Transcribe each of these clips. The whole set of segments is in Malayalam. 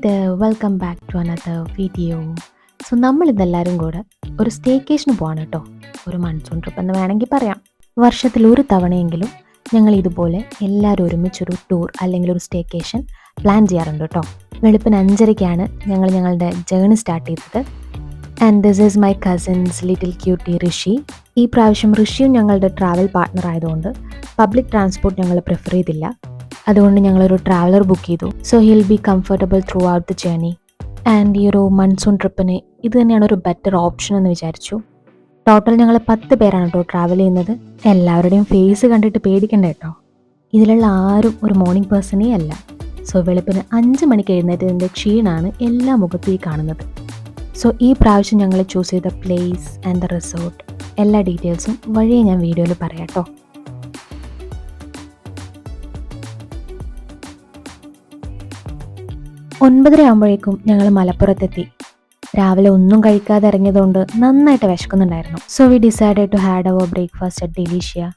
Welcome back to another video. നമ്മളിതെല്ലാവരും കൂടെ ഒരു സ്റ്റേക്കേഷന് പോവാണ് കേട്ടോ. ഒരു മൺസൂൺ ട്രിപ്പ് എന്ന് വേണമെങ്കിൽ പറയാം. വർഷത്തിൽ ഒരു തവണയെങ്കിലും ഞങ്ങൾ ഇതുപോലെ എല്ലാവരും ഒരുമിച്ചൊരു ടൂർ അല്ലെങ്കിൽ ഒരു സ്റ്റേക്കേഷൻ പ്ലാൻ ചെയ്യാറുണ്ട് കേട്ടോ. വെളുപ്പിന് 5:30 ഞങ്ങൾ ഞങ്ങളുടെ ജേർണി സ്റ്റാർട്ട് ചെയ്തത്. And this is my cousin's little cutie Rishi. ഈ പ്രാവശ്യം ഋഷിയും ഞങ്ങളുടെ ട്രാവൽ പാർട്ട്ണർ ആയതുകൊണ്ട് പബ്ലിക് ട്രാൻസ്പോർട്ട് ഞങ്ങൾ പ്രിഫർ ചെയ്തില്ല. അതുകൊണ്ട് ഞങ്ങളൊരു ട്രാവലർ ബുക്ക് ചെയ്തു. So will be comfortable throughout the journey. And ഈ ഒരു മൺസൂൺ ട്രിപ്പിന് ഇത് തന്നെയാണ് ഒരു ബെറ്റർ ഓപ്ഷൻ എന്ന് വിചാരിച്ചു. ടോട്ടൽ ഞങ്ങൾ 10 പേരാണ് കേട്ടോ ട്രാവൽ ചെയ്യുന്നത്. എല്ലാവരുടെയും ഫേസ് കണ്ടിട്ട് പേടിക്കണ്ട കേട്ടോ. ഇതിലുള്ള ആരും ഒരു മോർണിംഗ് പേഴ്സണേ അല്ല. സോ വെളുപ്പിന് 5 മണിക്ക് എഴുന്നേറ്റതിൻ്റെ ക്ഷീണമാണ് എല്ലാ മുഖത്തും ഈ കാണുന്നത്. സോ ഈ പ്രാവശ്യം ഞങ്ങൾ ചൂസ് ചെയ്ത പ്ലേസ് ആൻഡ് ദ റിസോർട്ട് എല്ലാ ഡീറ്റെയിൽസും വഴിയെ ഞാൻ വീഡിയോയിൽ പറയാം കേട്ടോ. 9:30 ഞങ്ങൾ മലപ്പുറത്തെത്തി. രാവിലെ ഒന്നും കഴിക്കാതെ ഇറങ്ങിയതുകൊണ്ട് നന്നായിട്ട് വിശക്കുന്നുണ്ടായിരുന്നു. So we decided to had our breakfast at Delicia.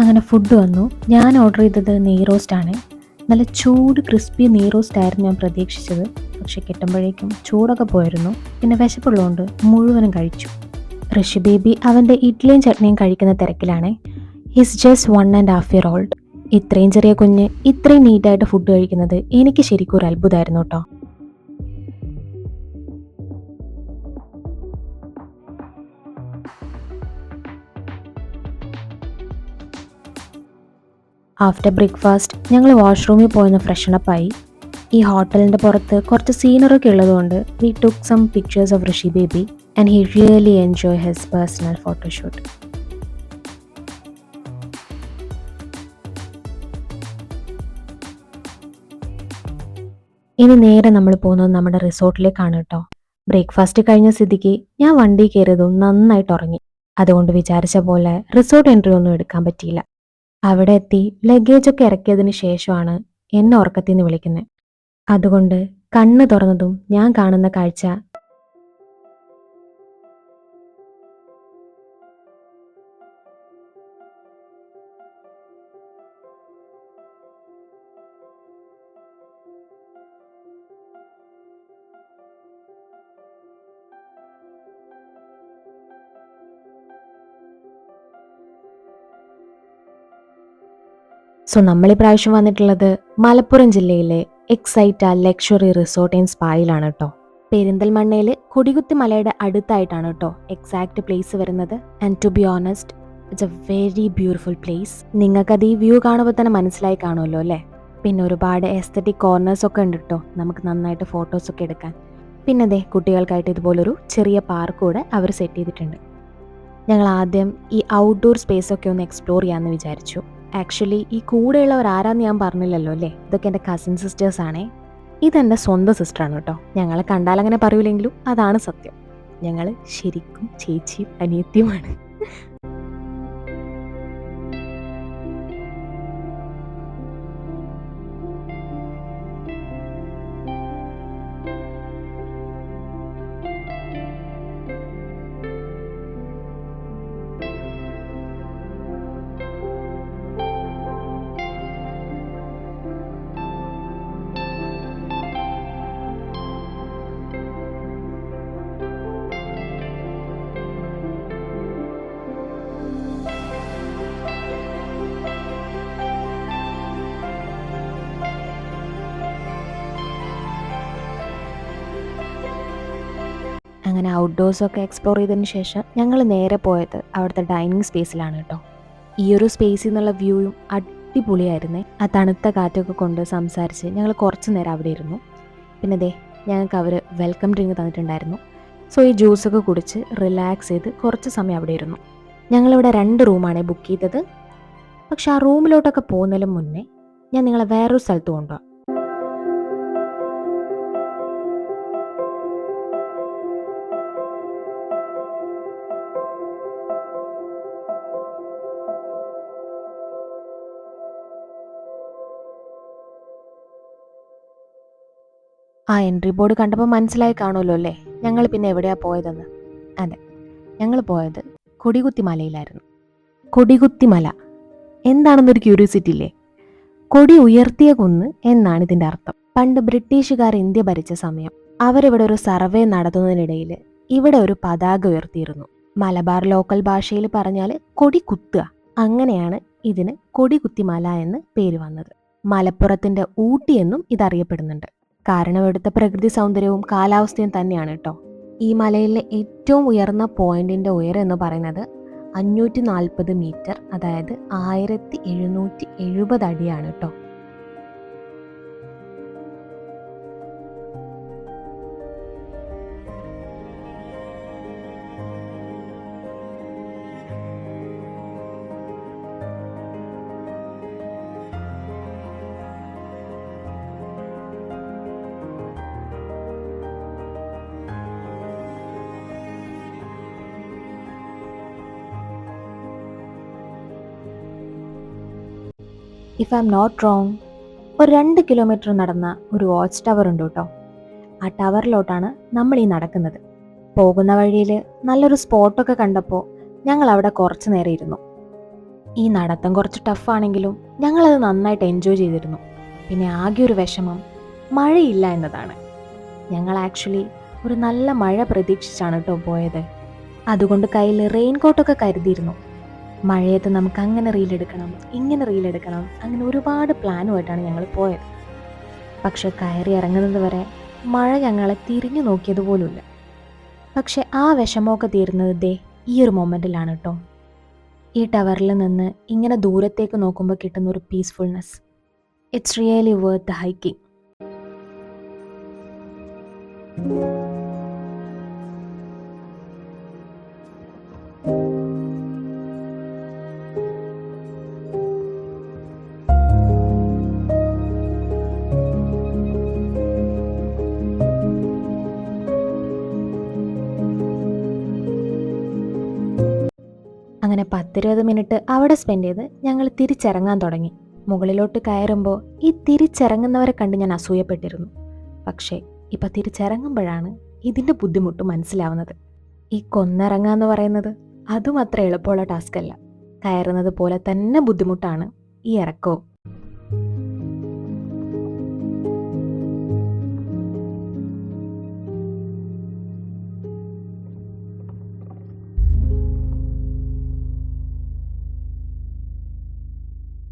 അങ്ങനെ ഫുഡ് വന്നു. ഞാൻ ഓർഡർ ചെയ്തത് നെയ് റോസ്റ്റ് ആണ്. നല്ല ചൂട് ക്രിസ്പി നെയ് റോസ്റ്റ് ആയിരുന്നു ഞാൻ പ്രതീക്ഷിച്ചത്. പക്ഷെ കിട്ടുമ്പോഴേക്കും ചൂടൊക്കെ പോയിരുന്നു. പിന്നെ വിശപ്പുള്ളതുകൊണ്ട് മുഴുവനും കഴിച്ചു. ഋഷി ബേബി അവൻ്റെ ഇഡ്ഡലിയും ചട്നിയും കഴിക്കുന്ന തിരക്കിലാണ്. His just 1.5 year old. ഇത്രയും ചെറിയ കുഞ്ഞ് ഇത്രയും നീറ്റായിട്ട് ഫുഡ് കഴിക്കുന്നത് എനിക്ക് ശരിക്കും ഒരു അത്ഭുതമായിരുന്നു കേട്ടോ. ആഫ്റ്റർ ബ്രേക്ക്ഫാസ്റ്റ് ഞങ്ങൾ വാഷ്റൂമിൽ പോയെന്ന് ഫ്രഷനപ്പായി. ഈ ഹോട്ടലിൻ്റെ പുറത്ത് കുറച്ച് സീനറൊക്കെ ഉള്ളതുകൊണ്ട് we took some pictures of Rishi baby and he really enjoy his personal photoshoot. ഇനി നേരെ നമ്മൾ പോകുന്നത് നമ്മുടെ റിസോർട്ടിലേക്കാണ് കേട്ടോ. ബ്രേക്ക്ഫാസ്റ്റ് കഴിഞ്ഞ സ്ഥിതിക്ക് ഞാൻ വണ്ടി കയറിയതും നന്നായിട്ട് ഉറങ്ങി. അതുകൊണ്ട് വിചാരിച്ച പോലെ റിസോർട്ട് എൻട്രി ഒന്നും എടുക്കാൻ പറ്റിയില്ല. അവിടെ എത്തി ലഗേജൊക്കെ ഇറക്കിയതിന് ശേഷമാണ് എന്നെ ഉറക്കത്തിൽ നിന്ന് വിളിക്കുന്നത്. അതുകൊണ്ട് കണ്ണ് തുറന്നതും ഞാൻ കാണുന്ന കാഴ്ച നമ്മളീ പ്രാവശ്യം വന്നിട്ടുള്ളത് മലപ്പുറം ജില്ലയിലെ എക്സൈറ്റ ലക്ഷറി റിസോർട്ട് ആൻഡ് സ്പായിലാണ് കേട്ടോ. പെരിന്തൽമണ്ണയിൽ കൊടികുത്തി മലയുടെ അടുത്തായിട്ടാണ് കേട്ടോ എക്സാക്ട് പ്ലേസ് വരുന്നത്. And to be honest it's a very beautiful place. നിങ്ങൾക്കത് ഈ വ്യൂ കാണുമ്പോൾ തന്നെ മനസ്സിലായി കാണുമല്ലോ അല്ലേ. പിന്നെ ഒരുപാട് എസ്തറ്റിക് കോർണേഴ്സ് ഒക്കെ ഉണ്ട് കേട്ടോ, നമുക്ക് നന്നായിട്ട് ഫോട്ടോസൊക്കെ എടുക്കാൻ. പിന്നെ അതെ കുട്ടികൾക്കായിട്ട് ഇതുപോലൊരു ചെറിയ പാർക്ക് കൂടെ അവർ സെറ്റ് ചെയ്തിട്ടുണ്ട്. ഞങ്ങൾ ആദ്യം ഈ ഔട്ട്ഡോർ സ്പേസൊക്കെ ഒന്ന് എക്സ്പ്ലോർ ചെയ്യാമെന്ന് വിചാരിച്ചു. ആക്ച്വലി ഈ കൂടെയുള്ളവർ ആരാന്ന് ഞാൻ പറഞ്ഞില്ലല്ലോ അല്ലേ. ഇതൊക്കെ എൻ്റെ കസിൻ സിസ്റ്റേഴ്സ് ആണേ. ഇതെൻ്റെ സ്വന്തം സിസ്റ്ററാണ് കേട്ടോ. ഞങ്ങളെ കണ്ടാൽ അങ്ങനെ പറയൂലെങ്കിലും അതാണ് സത്യം. ഞങ്ങൾ ശരിക്കും ചേച്ചിയും അനിയത്തിയുമാണ്. അങ്ങനെ ഔട്ട്ഡോഴ്സൊക്കെ എക്സ്പ്ലോർ ചെയ്തതിന് ശേഷം ഞങ്ങൾ നേരെ പോയത് അവിടുത്തെ ഡൈനിങ് സ്പേസിലാണ് കേട്ടോ. ഈ ഒരു സ്പേസിൽ നിന്നുള്ള വ്യൂയും അടിപൊളിയായിരുന്നേ. ആ തണുത്ത കാറ്റൊക്കെ കൊണ്ട് സംസാരിച്ച് ഞങ്ങൾ കുറച്ച് നേരം അവിടെ ഇരുന്നു. പിന്നെ ദേ ഞങ്ങൾക്ക് അവർ വെൽക്കം ഡ്രിങ്ക് തന്നിട്ടുണ്ടായിരുന്നു. സോ ഈ ജ്യൂസൊക്കെ കുടിച്ച് റിലാക്സ് ചെയ്ത് കുറച്ച് സമയം അവിടെ ഇരുന്നു. ഞങ്ങളിവിടെ 2 റൂമാണ് ബുക്ക് ചെയ്തത്. പക്ഷെ ആ റൂമിലോട്ടൊക്കെ പോകുന്നതിന് മുന്നേ ഞാൻ നിങ്ങളെ വേറൊരു സ്ഥലത്ത് കൊണ്ടുപോകാം. ആ എൻട്രി ബോർഡ് കണ്ടപ്പോൾ മനസ്സിലായി കാണുമല്ലോ അല്ലേ ഞങ്ങൾ പിന്നെ എവിടെയാണ് പോയതെന്ന്. അതെ, ഞങ്ങൾ പോയത് കൊടികുത്തി മലയിലായിരുന്നു. കൊടികുത്തി മല എന്താണെന്നൊരു ക്യൂരിയോസിറ്റി ഇല്ലേ? കൊടി ഉയർത്തിയ കുന്ന് എന്നാണ് ഇതിൻ്റെ അർത്ഥം. പണ്ട് ബ്രിട്ടീഷുകാർ ഇന്ത്യ ഭരിച്ച സമയം അവരിവിടെ ഒരു സർവേ നടത്തുന്നതിനിടയിൽ ഇവിടെ ഒരു പതാക ഉയർത്തിയിരുന്നു. മലബാർ ലോക്കൽ ഭാഷയിൽ പറഞ്ഞാൽ കൊടി കുത്തുക. അങ്ങനെയാണ് ഇതിന് കൊടികുത്തിമല എന്ന് പേര് വന്നത്. മലപ്പുറത്തിന്റെ ഊട്ടി എന്നും ഇതറിയപ്പെടുന്നുണ്ട്. കാരണം ഇവിടുത്തെ പ്രകൃതി സൗന്ദര്യവും കാലാവസ്ഥയും തന്നെയാണ് കേട്ടോ. ഈ മലയിലെ ഏറ്റവും ഉയർന്ന പോയിന്റിന്റെ ഉയരം എന്ന് പറയുന്നത് 540 മീറ്റർ, അതായത് 1770 അടിയാണ് കേട്ടോ. If I am not wrong, ഒരു 2 കിലോമീറ്റർ നടന്ന ഒരു വാച്ച് ടവർ ഉണ്ട് കേട്ടോ. ആ ടവറിലോട്ടാണ് നമ്മൾ ഈ നടക്കുന്നത്. പോകുന്ന വഴിയിൽ നല്ലൊരു സ്പോട്ടൊക്കെ കണ്ടപ്പോൾ ഞങ്ങൾ അവിടെ കുറച്ച് നേരം ഇരുന്നു. ഈ നടത്തം കുറച്ച് ടഫാണെങ്കിലും ഞങ്ങളത് നന്നായിട്ട് എൻജോയ് ചെയ്തിരുന്നു. പിന്നെ ആകെ ഒരു വിഷമം മഴയില്ല എന്നതാണ്. ഞങ്ങൾ ആക്ച്വലി ഒരു നല്ല മഴ പ്രതീക്ഷിച്ചാണ് കേട്ടോ പോയത്. അതുകൊണ്ട് കയ്യിൽ റെയിൻ കോട്ടൊക്കെ കരുതിയിരുന്നു. മഴയത്ത് നമുക്ക് അങ്ങനെ റീലെടുക്കണം, ഇങ്ങനെ റീലെടുക്കണം, അങ്ങനെ ഒരുപാട് പ്ലാനുമായിട്ടാണ് ഞങ്ങൾ പോയത്. പക്ഷെ കയറി ഇറങ്ങുന്നത് വരെ മഴ ഞങ്ങളെ തിരിഞ്ഞു നോക്കിയതുപോലുമില്ല. പക്ഷെ ആ വിഷമമൊക്കെ തീരുന്നത് ദേ ഈ ഒരു മൊമെൻറ്റിലാണ് കേട്ടോ. ഈ ടവറിൽ നിന്ന് ഇങ്ങനെ ദൂരത്തേക്ക് നോക്കുമ്പോൾ കിട്ടുന്ന ഒരു peacefulness, it's really worth the hiking. അങ്ങനെ 10-20 മിനിറ്റ് അവിടെ സ്പെൻഡ് ചെയ്ത് ഞങ്ങൾ തിരിച്ചിറങ്ങാൻ തുടങ്ങി. മുകളിലോട്ട് കയറുമ്പോൾ ഈ തിരിച്ചിറങ്ങുന്നവരെ കണ്ട് ഞാൻ അസൂയപ്പെട്ടിരുന്നു. പക്ഷേ ഇപ്പം തിരിച്ചിറങ്ങുമ്പോഴാണ് ഇതിൻ്റെ ബുദ്ധിമുട്ട് മനസ്സിലാവുന്നത്. ഈ കൊന്നിറങ്ങാന്ന് പറയുന്നത് അതും അത്ര എളുപ്പമുള്ള ടാസ്ക് അല്ല. കയറുന്നത് പോലെ തന്നെ ബുദ്ധിമുട്ടാണ് ഈ ഇറക്കവും.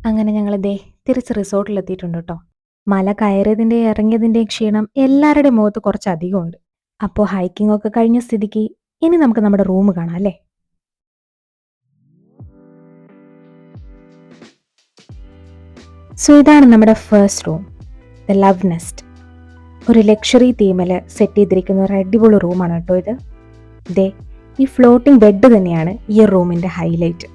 അങ്ങനെ ഞങ്ങൾ തിരിച്ച് റിസോർട്ടിലെത്തിയിട്ടുണ്ട് കേട്ടോ. മല കയറിയതിൻ്റെയും ഇറങ്ങിയതിൻ്റെയും ക്ഷീണം എല്ലാവരുടെയും മുഖത്ത് കുറച്ചധികമുണ്ട്. അപ്പോൾ ഹൈക്കിംഗ് ഒക്കെ കഴിഞ്ഞ സ്ഥിതിക്ക് ഇനി നമുക്ക് നമ്മുടെ റൂം കാണാം അല്ലേ? സോ ഇതാണ് നമ്മുടെ first room, the love nest. ഒരു ലക്ഷറി തീമിൽ സെറ്റ് ചെയ്തിരിക്കുന്ന ഒരു അടിപൊളി റൂമാണ് കേട്ടോ ഇത്. ഈ ഫ്ലോട്ടിംഗ് ബെഡ് തന്നെയാണ് ഈ റൂമിൻ്റെ ഹൈലൈറ്റ്.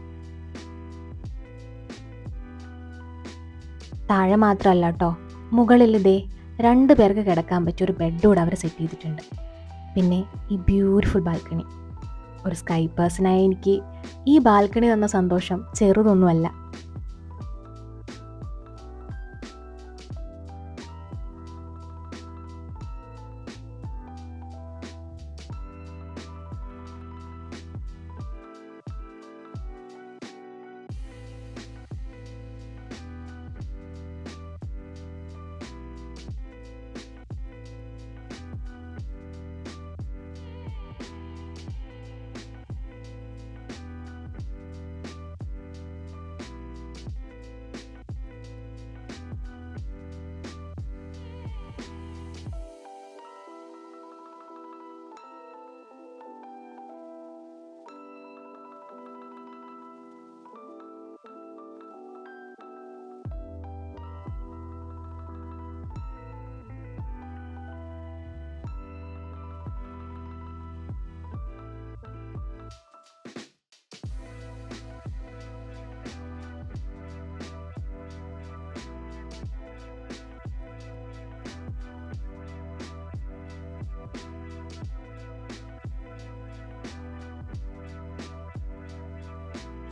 താഴെ മാത്രമല്ല കേട്ടോ, മുകളിൽ 2 പേർക്ക് കിടക്കാൻ പറ്റിയ ഒരു ബെഡ് കൂടെ അവർ സെറ്റ് ചെയ്തിട്ടുണ്ട്. പിന്നെ ഈ ബ്യൂട്ടിഫുൾ ബാൽക്കണി. ഒരു സ്കൈ പേഴ്സണായ എനിക്ക് ഈ ബാൽക്കണി തന്ന സന്തോഷം ചെറുതൊന്നുമല്ല.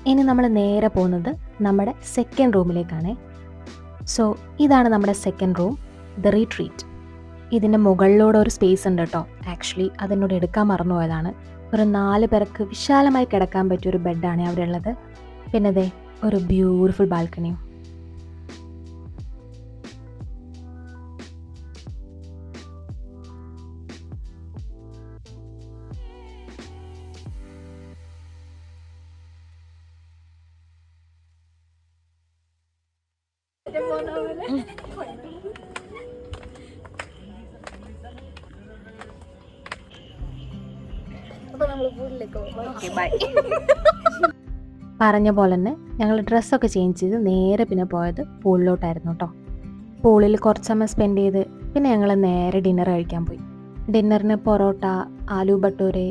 ഇനി നമ്മൾ നേരെ പോകുന്നത് നമ്മുടെ സെക്കൻഡ് റൂമിലേക്കാണ്. സോ ഇതാണ് നമ്മുടെ സെക്കൻഡ് റൂം, ദ റീട്രീറ്റ്. ഇതിൻ്റെ മുകളിലൂടെ ഒരു സ്പേസ് ഉണ്ട് കേട്ടോ. ആക്ച്വലി അതെന്നോട് എടുക്കാൻ മറന്നുപോയതാണ്. ഒരു 4 പേർക്ക് വിശാലമായി കിടക്കാൻ പറ്റിയ ഒരു ബെഡാണ് അവിടെ ഉള്ളത്. പിന്നെ ദേ ഒരു ബ്യൂട്ടിഫുൾ ബാൽക്കണിയും. പറഞ്ഞ പോലെ തന്നെ ഞങ്ങൾ ഡ്രസ്സൊക്കെ ചേഞ്ച് ചെയ്ത് നേരെ പിന്നെ പോയത് പൂളിലോട്ടായിരുന്നു കേട്ടോ. പൂളിൽ കുറച്ച് സമയം സ്പെൻഡ് ചെയ്ത് പിന്നെ ഞങ്ങൾ നേരെ ഡിന്നർ കഴിക്കാൻ പോയി. ഡിന്നറിന് പൊറോട്ട, ആലു ഭട്ടൂരെ,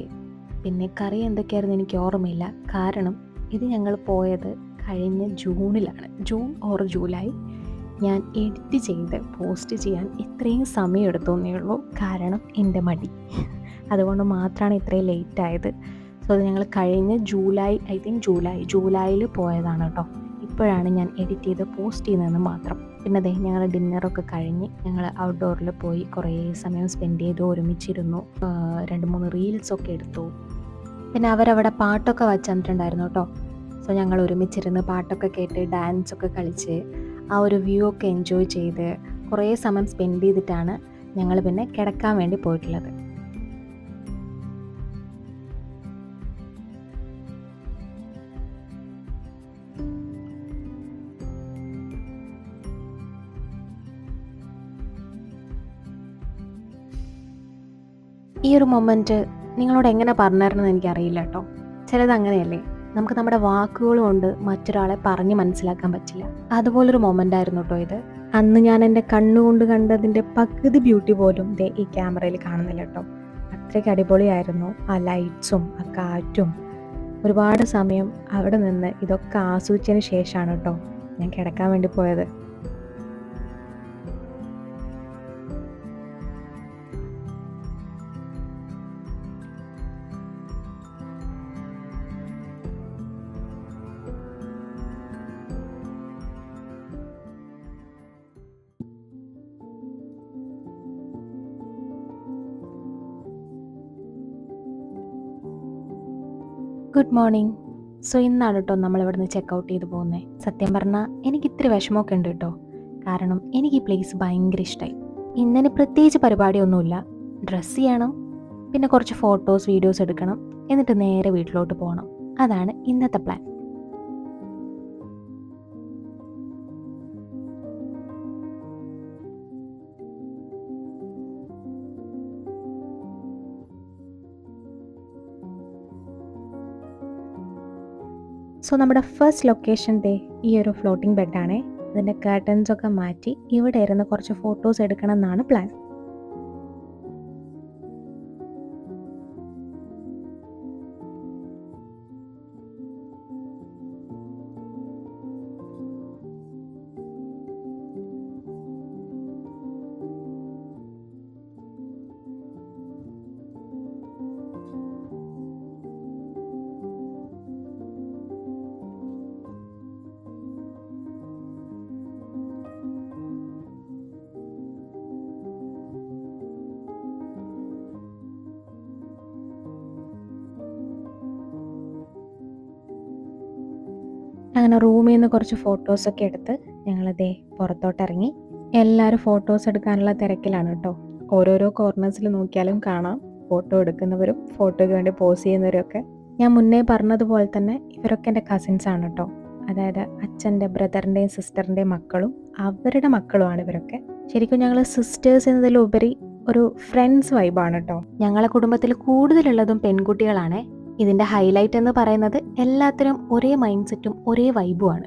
പിന്നെ കറി എന്തൊക്കെയായിരുന്നു എനിക്ക് ഓർമ്മയില്ല. കാരണം ഇത് ഞങ്ങൾ പോയത് കഴിഞ്ഞ ജൂണിലാണ്, ജൂൺ ഓർ ജൂലൈ. ഞാൻ എഡിറ്റ് ചെയ്ത് പോസ്റ്റ് ചെയ്യാൻ ഇത്രയും സമയം എടുത്തോന്നേ ഉള്ളൂ. കാരണം എൻ്റെ മടി, അതുകൊണ്ട് മാത്രമാണ് ഇത്രയും ലേറ്റ് ആയത്. സോ അത് ഞങ്ങൾ കഴിഞ്ഞ ജൂലൈ, ഐ തിങ്ക് ജൂലൈയിൽ പോയതാണ് കേട്ടോ. ഇപ്പോഴാണ് ഞാൻ എഡിറ്റ് ചെയ്ത് പോസ്റ്റ് ചെയ്യുന്നതെന്ന് മാത്രം. പിന്നെ അതെ ഞങ്ങൾ ഡിന്നറൊക്കെ കഴിഞ്ഞ് ഞങ്ങൾ ഔട്ട്ഡോറിൽ പോയി കുറേ സമയം സ്പെൻഡ് ചെയ്തു, ഒരുമിച്ചിരുന്നു, 2-3 റീൽസൊക്കെ എടുത്തു. പിന്നെ അവരവിടെ പാട്ടൊക്കെ വച്ച് തന്നിട്ടുണ്ടായിരുന്നു കേട്ടോ. സോ ഞങ്ങൾ ഒരുമിച്ചിരുന്ന് പാട്ടൊക്കെ കേട്ട് ഡാൻസൊക്കെ കളിച്ച് ആ ഒരു വ്യൂ ഒക്കെ എൻജോയ് ചെയ്ത് കുറേ സമയം സ്പെൻഡ് ചെയ്തിട്ടാണ് ഞങ്ങൾ പിന്നെ കിടക്കാൻ വേണ്ടി പോയിട്ടുള്ളത്. ഈ ഒരു മൊമെൻറ്റ് നിങ്ങളോട് എങ്ങനെ പറഞ്ഞു തരണമെന്ന് എനിക്കറിയില്ല കേട്ടോ. ചിലത് അങ്ങനെയല്ലേ, നമുക്ക് നമ്മുടെ വാക്കുകൾ കൊണ്ട് മറ്റൊരാളെ പറഞ്ഞ് മനസ്സിലാക്കാൻ പറ്റില്ല. അതുപോലൊരു മൊമെൻ്റ് ആയിരുന്നു കേട്ടോ ഇത്. അന്ന് ഞാൻ എൻ്റെ കണ്ണുകൊണ്ട് കണ്ടതിൻ്റെ പകുതി ബ്യൂട്ടി പോലും ദേ ഈ ക്യാമറയിൽ കാണുന്നില്ല കേട്ടോ. അത്രയ്ക്ക് അടിപൊളിയായിരുന്നു ആ ലൈറ്റ്സും ആ കാറ്റും. ഒരുപാട് സമയം അവിടെ നിന്ന് ഇതൊക്കെ ആസ്വദിച്ചതിന് ശേഷമാണ് കേട്ടോ ഞാൻ കിടക്കാൻ വേണ്ടി പോയത്. Good morning. സോ ഇന്നാണ് കേട്ടോ നമ്മളിവിടുന്ന് ചെക്കൗട്ട് ചെയ്ത് പോകുന്നത്. സത്യം പറഞ്ഞാൽ എനിക്ക് ഇത്തിരി വിഷമമൊക്കെ ഉണ്ട് കേട്ടോ. കാരണം എനിക്ക് ഈ പ്ലേസ് ഭയങ്കര ഇഷ്ടമായി. ഇന്നിന് പ്രത്യേകിച്ച് പരിപാടിയൊന്നുമില്ല. ഡ്രസ്സ് ചെയ്യണം, പിന്നെ കുറച്ച് ഫോട്ടോസ് വീഡിയോസ് എടുക്കണം, എന്നിട്ട് നേരെ വീട്ടിലോട്ട് പോകണം. അതാണ് ഇന്നത്തെ പ്ലാൻ. സോ നമ്മുടെ ഫസ്റ്റ് ലൊക്കേഷൻ ദേ ഈ ഒരു ഫ്ലോട്ടിംഗ് ബെഡാണേ. അതിൻ്റെ കർട്ടൻസൊക്കെ മാറ്റി ഇവിടെ ഇരുന്ന് കുറച്ച് ഫോട്ടോസ് എടുക്കണം എന്നാണ് പ്ലാൻ. അങ്ങനെ റൂമിൽ നിന്ന് കുറച്ച് ഫോട്ടോസൊക്കെ എടുത്ത് ഞങ്ങളതേ പുറത്തോട്ടിറങ്ങി. എല്ലാവരും ഫോട്ടോസ് എടുക്കാനുള്ള തിരക്കിലാണ് കേട്ടോ. ഓരോരോ കോർണേഴ്സിൽ നോക്കിയാലും കാണാം ഫോട്ടോ എടുക്കുന്നവരും ഫോട്ടോയ്ക്ക് വേണ്ടി പോസ് ചെയ്യുന്നവരും ഒക്കെ. ഞാൻ മുന്നേ പറഞ്ഞതുപോലെ തന്നെ ഇവരൊക്കെ എൻ്റെ കസിൻസാണ് കേട്ടോ. അതായത് അച്ഛൻ്റെ ബ്രദറിൻ്റെയും സിസ്റ്ററിൻ്റെയും മക്കളും അവരുടെ മക്കളുമാണ് ഇവരൊക്കെ. ശരിക്കും ഞങ്ങൾ സിസ്റ്റേഴ്സ് എന്നതിലുപരി ഒരു ഫ്രണ്ട്സ് വൈബാണ് കേട്ടോ. ഞങ്ങളെ കുടുംബത്തിൽ കൂടുതലുള്ളതും പെൺകുട്ടികളാണ്. ഇതിൻ്റെ ഹൈലൈറ്റ് എന്ന് പറയുന്നത് എല്ലാത്തിനും ഒരേ മൈൻഡ് സെറ്റും ഒരേ വൈബുമാണ്.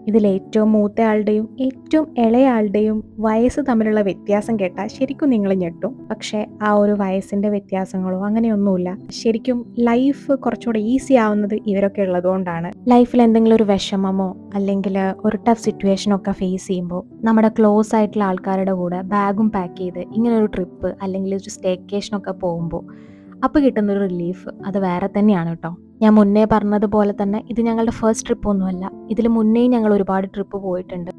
ഇതിൽ ഏറ്റവും മൂത്ത ആളുടെയും ഏറ്റവും ഇളയ ആളുടെയും വയസ്സ് തമ്മിലുള്ള വ്യത്യാസം കേട്ടാൽ ശരിക്കും നിങ്ങൾ ഞെട്ടും. പക്ഷേ ആ ഒരു വയസ്സിൻ്റെ വ്യത്യാസങ്ങളോ അങ്ങനെയൊന്നുമില്ല. ശരിക്കും ലൈഫ് കുറച്ചുകൂടെ ഈസി ആവുന്നത് ഇവരൊക്കെ ഉള്ളതുകൊണ്ടാണ്. ലൈഫിൽ എന്തെങ്കിലും ഒരു വിഷമമോ അല്ലെങ്കിൽ ഒരു ടഫ് സിറ്റുവേഷനൊക്കെ ഫേസ് ചെയ്യുമ്പോൾ നമ്മുടെ ക്ലോസ് ആയിട്ടുള്ള ആൾക്കാരുടെ കൂടെ ബാഗും പാക്ക് ചെയ്ത് ഇങ്ങനെ ഒരു ട്രിപ്പ് അല്ലെങ്കിൽ ഒരു സ്റ്റേക്കേഷനൊക്കെ പോകുമ്പോൾ അപ്പോൾ കിട്ടുന്നൊരു റിലീഫ് അത് വേറെ തന്നെയാണ് കേട്ടോ. ഞാൻ മുന്നേ പറഞ്ഞതുപോലെ തന്നെ ഇത് ഞങ്ങളുടെ ഫസ്റ്റ് ട്രിപ്പ് ഒന്നുമല്ല. ഇതിൽ മുന്നേയും ഞങ്ങൾ ഒരുപാട് ട്രിപ്പ് പോയിട്ടുണ്ട്.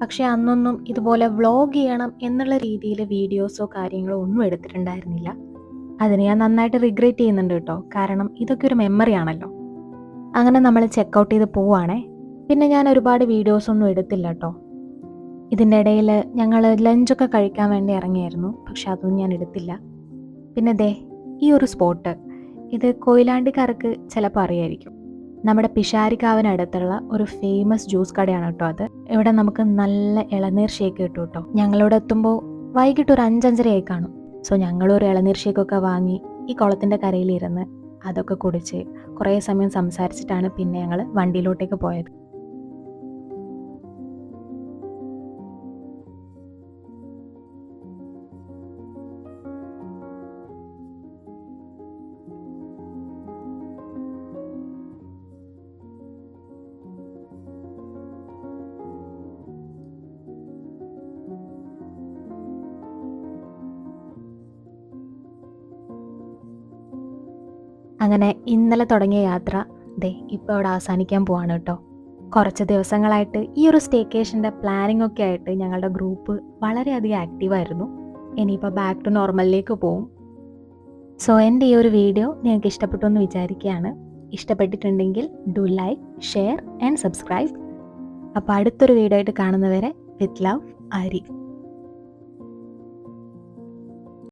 പക്ഷേ അന്നൊന്നും ഇതുപോലെ വ്ളോഗ് ചെയ്യണം എന്നുള്ള രീതിയിൽ വീഡിയോസോ കാര്യങ്ങളോ ഒന്നും എടുത്തിട്ടുണ്ടായിരുന്നില്ല. അതിന് ഞാൻ നന്നായിട്ട് റിഗ്രറ്റ് ചെയ്യുന്നുണ്ട് കേട്ടോ. കാരണം ഇതൊക്കെ ഒരു മെമ്മറി ആണല്ലോ. അങ്ങനെ നമ്മൾ ചെക്കൗട്ട് ചെയ്ത് പോവുകയാണേ. പിന്നെ ഞാൻ ഒരുപാട് വീഡിയോസൊന്നും എടുത്തില്ല കേട്ടോ. ഇതിൻ്റെ ഇടയിൽ ഞങ്ങൾ ലഞ്ചൊക്കെ കഴിക്കാൻ വേണ്ടി ഇറങ്ങിയായിരുന്നു. പക്ഷെ അതൊന്നും ഞാൻ എടുത്തില്ല. പിന്നെ ദേ ഈ ഒരു സ്പോട്ട്, ഇത് കൊയിലാണ്ടിക്കാർക്ക് ചിലപ്പോൾ അറിയായിരിക്കും. നമ്മുടെ പിഷാരിക്കാവിനടുത്തുള്ള ഒരു ഫേമസ് ജ്യൂസ് കടയാണ് കേട്ടോ അത്. ഇവിടെ നമുക്ക് നല്ല ഇളനീർ ഷേക്ക് കിട്ടും കേട്ടോ. ഞങ്ങളിവിടെ എത്തുമ്പോൾ വൈകിട്ട് ഒരു 5-5:30 ആയി കാണും. സോ ഞങ്ങളൊരു ഇളനീർ ഷേക്കൊക്കെ വാങ്ങി ഈ കുളത്തിൻ്റെ കരയിലിരുന്ന് അതൊക്കെ കുടിച്ച് കുറേ സമയം സംസാരിച്ചിട്ടാണ് പിന്നെ ഞങ്ങൾ വണ്ടിയിലോട്ടേക്ക് പോയത്. അങ്ങനെ ഇന്നലെ തുടങ്ങിയ യാത്ര ദേ ഇപ്പോൾ ഇവിടെ അവസാനിക്കാൻ പോവാണ് കേട്ടോ. കുറച്ച് ദിവസങ്ങളായിട്ട് ഈ ഒരു സ്റ്റേക്കേഷൻ്റെ പ്ലാനിംഗ് ഒക്കെ ആയിട്ട് ഞങ്ങളുടെ ഗ്രൂപ്പ് വളരെയധികം ആക്റ്റീവായിരുന്നു. ഇനിയിപ്പോൾ ബാക്ക് ടു നോർമലിലേക്ക് പോവും. സോ എൻ്റെ ഈ ഒരു വീഡിയോ നിങ്ങൾക്ക് ഇഷ്ടപ്പെട്ടു എന്ന് വിചാരിക്കുകയാണ്. ഇഷ്ടപ്പെട്ടിട്ടുണ്ടെങ്കിൽ do like, share and subscribe. അപ്പോൾ അടുത്തൊരു വീഡിയോ ആയിട്ട് കാണുന്നവരെ വിത്ത് ലവ്, ആരി.